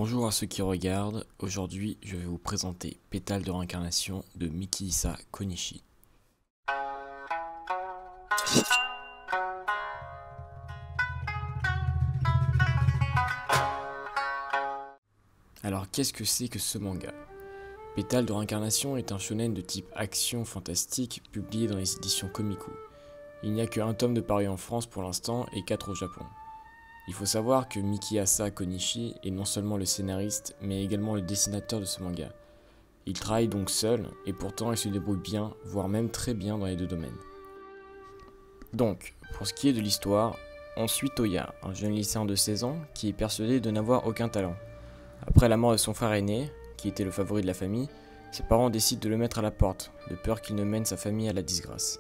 Bonjour à ceux qui regardent, aujourd'hui je vais vous présenter Pétale de réincarnation de Mikihisa Konishi. Alors qu'est-ce que c'est que ce manga? Pétale de réincarnation est un shonen de type action fantastique publié dans les éditions Komiku. Il n'y a que un tome de paru en France pour l'instant et 4 au Japon. Il faut savoir que Mikihisa Konishi est non seulement le scénariste mais également le dessinateur de ce manga. Il travaille donc seul et pourtant il se débrouille bien, voire même très bien dans les deux domaines. Donc, pour ce qui est de l'histoire, on suit Toya, un jeune lycéen de 16 ans qui est persuadé de n'avoir aucun talent. Après la mort de son frère aîné, qui était le favori de la famille, ses parents décident de le mettre à la porte, de peur qu'il ne mène sa famille à la disgrâce.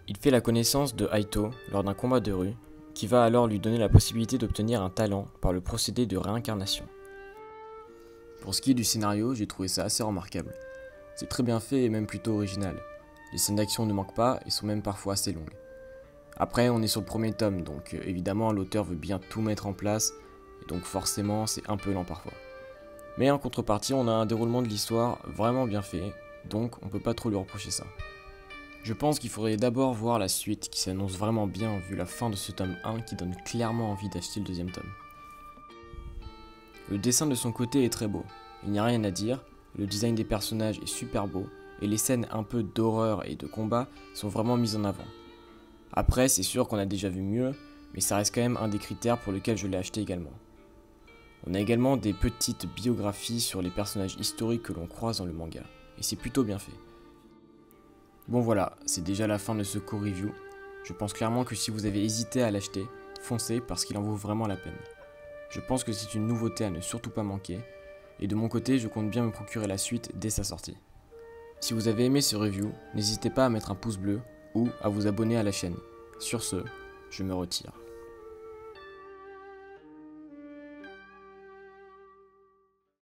Il fait la connaissance de Aito lors d'un combat de rue, qui va alors lui donner la possibilité d'obtenir un talent par le procédé de réincarnation. Pour ce qui est du scénario, j'ai trouvé ça assez remarquable. C'est très bien fait et même plutôt original. Les scènes d'action ne manquent pas et sont même parfois assez longues. Après, on est sur le premier tome, donc évidemment l'auteur veut bien tout mettre en place, et donc forcément c'est un peu lent parfois. Mais en contrepartie, on a un déroulement de l'histoire vraiment bien fait, donc on peut pas trop lui reprocher ça. Je pense qu'il faudrait d'abord voir la suite qui s'annonce vraiment bien vu la fin de ce tome 1 qui donne clairement envie d'acheter le deuxième tome. Le dessin de son côté est très beau, il n'y a rien à dire, le design des personnages est super beau et les scènes un peu d'horreur et de combat sont vraiment mises en avant. Après c'est sûr qu'on a déjà vu mieux, mais ça reste quand même un des critères pour lequel je l'ai acheté également. On a également des petites biographies sur les personnages historiques que l'on croise dans le manga, et c'est plutôt bien fait. Bon voilà, c'est déjà la fin de ce co-review. Je pense clairement que si vous avez hésité à l'acheter, foncez parce qu'il en vaut vraiment la peine. Je pense que c'est une nouveauté à ne surtout pas manquer, et de mon côté je compte bien me procurer la suite dès sa sortie. Si vous avez aimé ce review, n'hésitez pas à mettre un pouce bleu ou à vous abonner à la chaîne. Sur ce, je me retire.